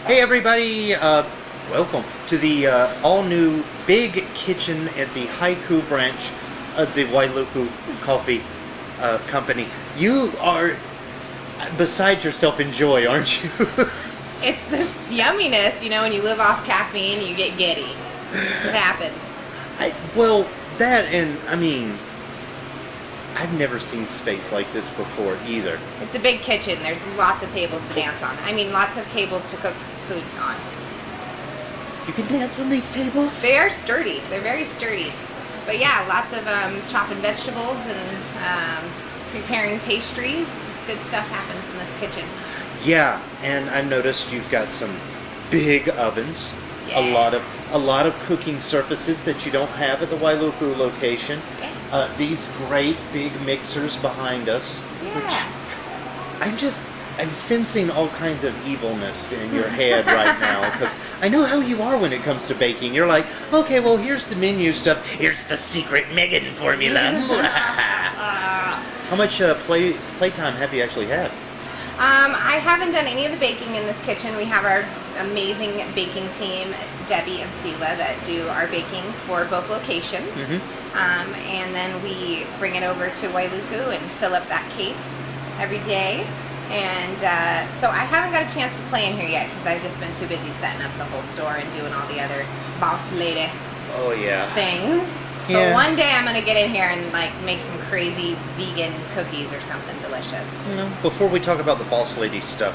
Hey everybody, welcome to the all-new big kitchen at the Haiku branch of the Wailuku Coffee Company. You are beside yourself in joy, aren't you? It's this yumminess, when you live off caffeine, you get giddy. It happens. I've never seen space like this before either. It's a big kitchen. There's lots of tables to dance on. Lots of tables to cook food on. You can dance on these tables? They are sturdy. They're very sturdy. But yeah, lots of chopping vegetables and preparing pastries. Good stuff happens in this kitchen. Yeah, and I've noticed you've got some big ovens. Yeah. A lot of cooking surfaces that you don't have at the Wailuku location. Yeah. These great big mixers behind us. Yeah. Which I'm sensing all kinds of evilness in your head right now, because I know how you are when it comes to baking. You're like, okay, well, here's the menu stuff. Here's the secret Megan formula. How much playtime have you actually had? I haven't done any of the baking in this kitchen. We have our amazing baking team, Debbie and Sela, that do our baking for both locations. Mm-hmm. And then we bring it over to Wailuku and fill up that case every day. And so I haven't got a chance to play in here yet because I've just been too busy setting up the whole store and doing all the other boss lady things. Yeah. But one day I'm going to get in here and make some crazy vegan cookies or something delicious. Before we talk about the boss lady stuff,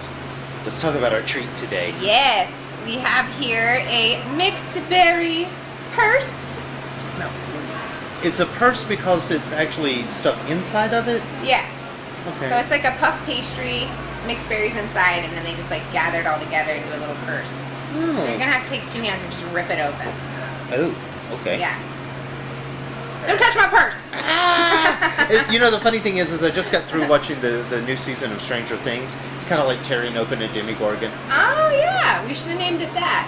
let's talk about our treat today. Yes, we have here a mixed berry purse. No, it's a purse because it's actually stuff inside of it? Yeah. Okay. So it's like a puff pastry, mixed berries inside, and then they just gather it all together into a little purse. Oh. So you're going to have to take two hands and just rip it open. Oh, okay. Yeah. Don't touch my purse! The funny thing is I just got through watching the new season of Stranger Things. It's kind of like tearing open a Demigorgon. Oh, yeah. We should have named it that.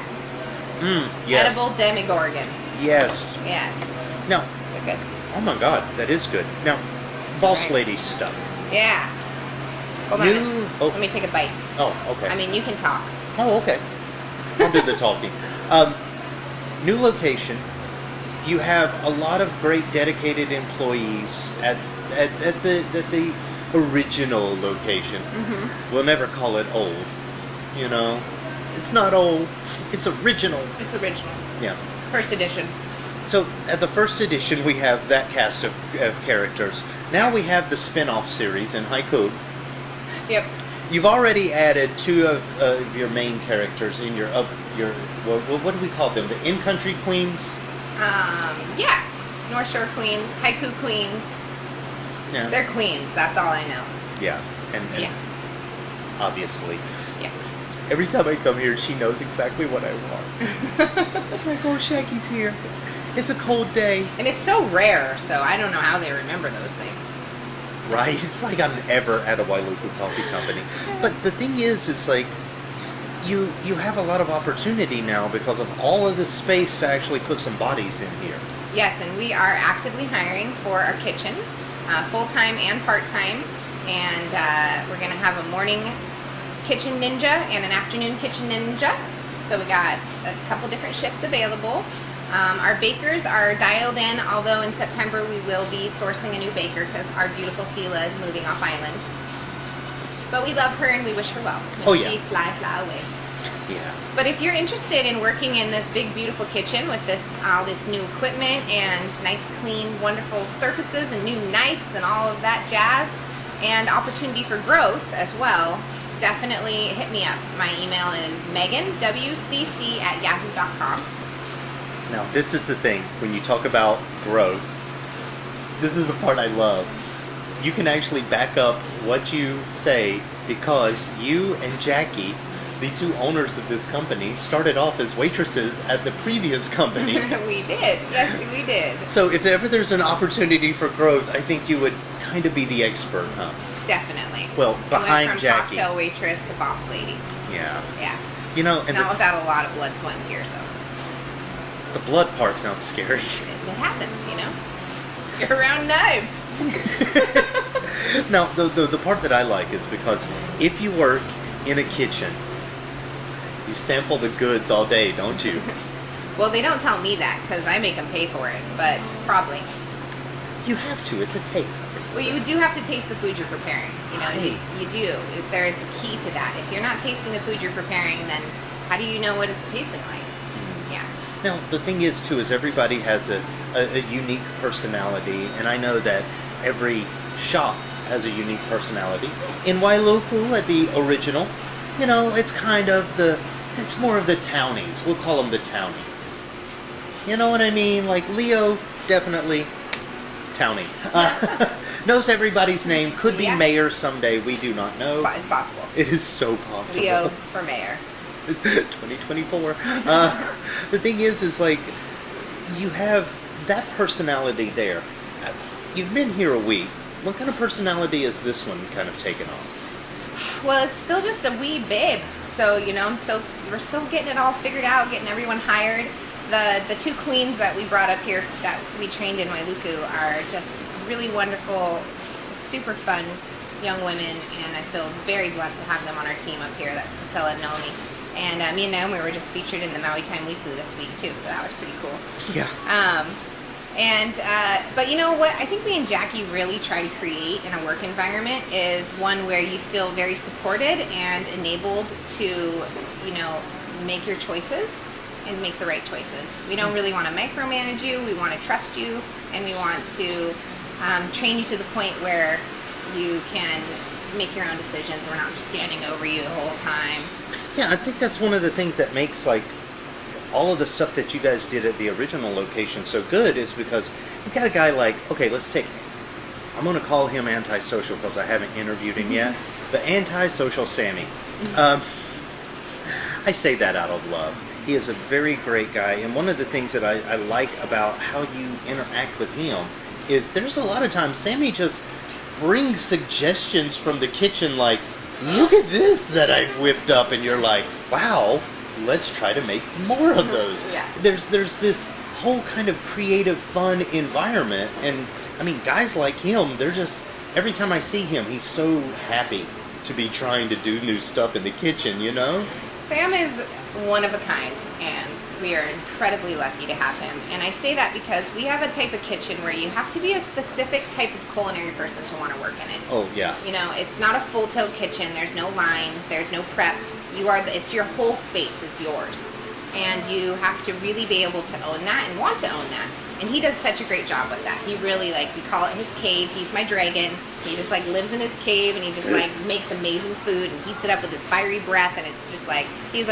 Yes. Edible Demigorgon. Yes. Yes. Now, Good. oh my god, that is good. Now, boss lady stuff. Yeah. Hold on. Let me take a bite. Oh, okay. You can talk. Oh, okay. I'll do the talking. New location. You have a lot of great dedicated employees at the original location. Mm-hmm. We'll never call it old. It's not old. It's original. It's original. Yeah. First edition. So at the first edition, we have that cast of characters. Now we have the spin-off series in Haiku. Yep. You've already added two of your main characters in your what do we call them? The in-country queens? Yeah. North Shore queens, Haiku queens. Yeah. They're queens, that's all I know. Yeah. And yeah. Obviously. Yeah. Every time I come here, she knows exactly what I want. It's like, oh, Shaggy's here. It's a cold day. And it's so rare, so I don't know how they remember those things. Right? It's like I'm ever at a Wailuku Coffee Company. But the thing is, it's like, you have a lot of opportunity now because of all of this space to actually put some bodies in here. Yes, and we are actively hiring for our kitchen, full-time and part-time. And we're going to have a morning kitchen ninja and an afternoon kitchen ninja. So we got a couple different shifts available. Our bakers are dialed in, although in September we will be sourcing a new baker because our beautiful Sela is moving off island. But we love her and we wish her well. May she fly away. Yeah. But if you're interested in working in this big, beautiful kitchen with all this new equipment and nice, clean, wonderful surfaces and new knives and all of that jazz, and opportunity for growth as well, definitely hit me up. My email is meganwcc@yahoo.com. Now, this is the thing. When you talk about growth, this is the part I love. You can actually back up what you say because you and Jackie, the two owners of this company, started off as waitresses at the previous company. We did. Yes, we did. So if ever there's an opportunity for growth, I think you would kind of be the expert, huh? Definitely. Well, behind went from Jackie. Cocktail waitress to boss lady. Yeah. Yeah. And not without a lot of blood, sweat, and tears, though. The blood part sounds scary. It happens, You're around knives. Now, the part that I like is because if you work in a kitchen, You sample the goods all day, don't you? Well, they don't tell me that because I make them pay for it, but probably. You have to. It's a taste. Well, you do have to taste the food you're preparing. You know, Right. you do. There's a key to that. If you're not tasting the food you're preparing, then how do you know what it's tasting like? Yeah. Now, the thing is, too, is everybody has a unique personality, and I know that every shop has a unique personality. In Wailuku, at the original, you know, it's kind of it's more of the townies. We'll call them the townies. You know what I mean? Like, Leo, definitely townie. Knows everybody's name, could be Yeah. mayor someday, we do not know. It's possible. It is so possible. Leo for mayor. 2024. The thing is like, you have that personality there. You've been here a week. What kind of personality is this one kind of taken on? Well, it's still just a wee babe. So, you know, we're still getting it all figured out, getting everyone hired. The two queens that we brought up here that we trained in Wailuku are just really wonderful, just super fun young women, and I feel very blessed to have them on our team up here. That's Casella and Naomi. And me and Naomi were just featured in the Maui Time Weekly this week too, so that was pretty cool. Yeah. But you know what I think me and Jackie really try to create in a work environment is one where you feel very supported and enabled to, you know, make your choices and make the right choices. We don't really want to micromanage you. We want to trust you, and we want to train you to the point where you can make your own decisions. We're not just standing over you the whole time. Yeah, I think that's one of the things that makes, like, all of the stuff that you guys did at the original location so good is because you got a guy like, okay, I'm going to call him Antisocial because I haven't interviewed him yet, but Antisocial Sammy. I say that out of love. He is a very great guy, and one of the things that I like about how you interact with him is there's a lot of times Sammy just brings suggestions from the kitchen like, look at this that I've whipped up, and you're like, wow, let's try to make more of those. Yeah. There's this whole kind of creative, fun environment, and I mean, guys like him, they're just, every time I see him, he's so happy to be trying to do new stuff in the kitchen, you know? Sam is one of a kind, and we are incredibly lucky to have him. And I say that because we have a type of kitchen where you have to be a specific type of culinary person to want to work in it. Oh, yeah. You know, it's not a full tilt kitchen. There's no line. There's no prep. It's your whole space is yours. And you have to really be able to own that and want to own that. And he does such a great job with that. He really, like, we call it his cave. He's my dragon. He just, like, lives in his cave, and he just, like, makes amazing food and heats it up with his fiery breath, and it's just like, he's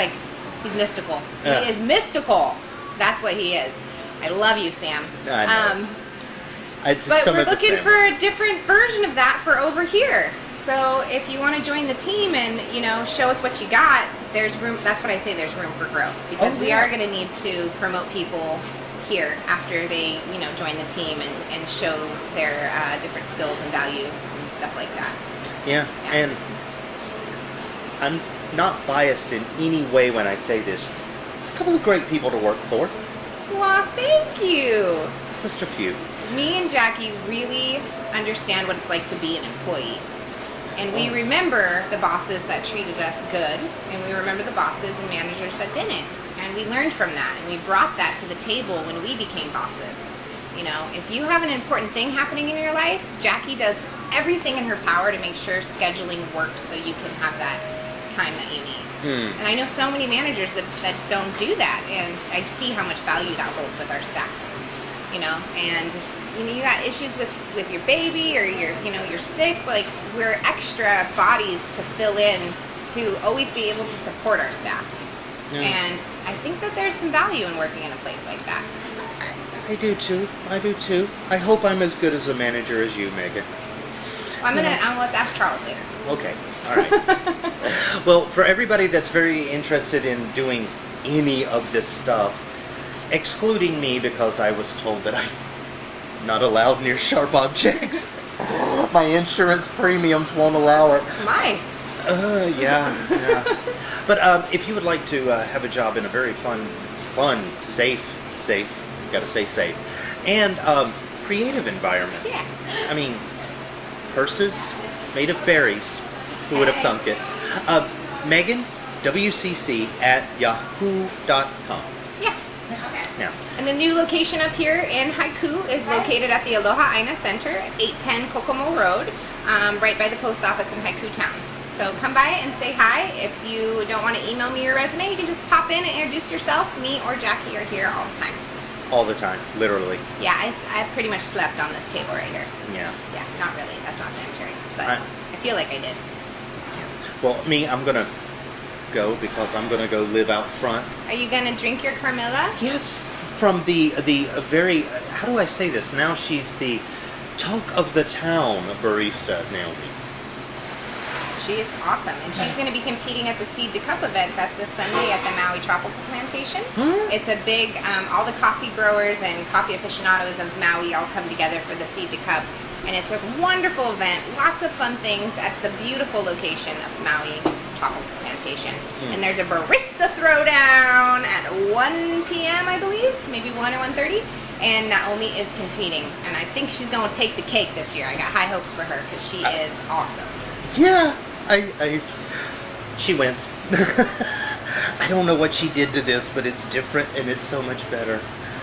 mystical. Yeah. He is mystical. That's what he is. I love you, Sam. I know. But we're looking for a different version of that for over here. So if you want to join the team and, you know, show us what you got, there's room. That's what I say, there's room for growth. Because we are going to need to promote people here after they, you know, join the team and show their different skills and values and stuff like that. Yeah, and I'm not biased in any way when I say this. A couple of great people to work for. Well, thank you. Just a few. Me and Jackie really understand what it's like to be an employee. And we remember the bosses that treated us good, and we remember the bosses and managers that didn't. And we learned from that, and we brought that to the table when we became bosses. You know, if you have an important thing happening in your life, Jackie does everything in her power to make sure scheduling works so you can have that time that you need. And I know so many managers that don't do that, and I see how much value that holds with our staff. You know, and if, you know, you got issues with your baby, or you're sick, like, we're extra bodies to fill in to always be able to support our staff. Yeah. And I think that there's some value in working in a place like that. I do too. I hope I'm as good as a manager as you, Megan. Well, let's ask Charles later. Okay, all right. Well, for everybody that's very interested in doing any of this stuff, excluding me because I was told that I'm not allowed near sharp objects. My insurance premiums won't allow it. My. Yeah. But if you would like to have a job in a very fun, safe, gotta say safe, and creative environment. Yeah. I mean, purses made of berries. Who would have thunk it? Megan, wcc@yahoo.com. Yeah. Okay. Now, And the new location up here in Haiku is located at the Aloha Aina Center, 810 Kokomo Road, right by the post office in Haiku Town. So come by and say hi. If you don't want to email me your resume, you can just pop in and introduce yourself. Me or Jackie are here all the time. all the time, literally. Yeah, I pretty much slept on this table right here. Yeah. Yeah, not really. That's not sanitary. But I- I feel like I did. Well, me, I'm gonna go because I'm gonna go live out front. Are you going to drink your Carmilla? Yes, from the very, how do I say this? Now she's the talk of the town barista, Naomi. She is awesome. And she's going to be competing at the Seed to Cup event. That's this Sunday at the Maui Tropical Plantation. It's a big, all the coffee growers and coffee aficionados of Maui all come together for the Seed to Cup. And it's a wonderful event. Lots of fun things at the beautiful location of Maui Tropical Plantation. And there's a barista throwdown at 1 p.m., I believe. Maybe 1 or 1:30. And Naomi is competing. And I think she's going to take the cake this year. I got high hopes for her because she is awesome. Yeah, she wins. I don't know what she did to this, but it's different and it's so much better.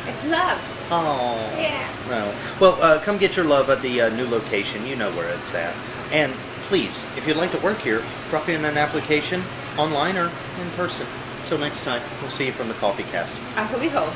It's love. Oh. Yeah. No. Well, come get your love at the new location. You know where it's at. And please, if you'd like to work here, drop in an application online or in person. Till next time, we'll see you from the CoffeeCast. Ahui ho.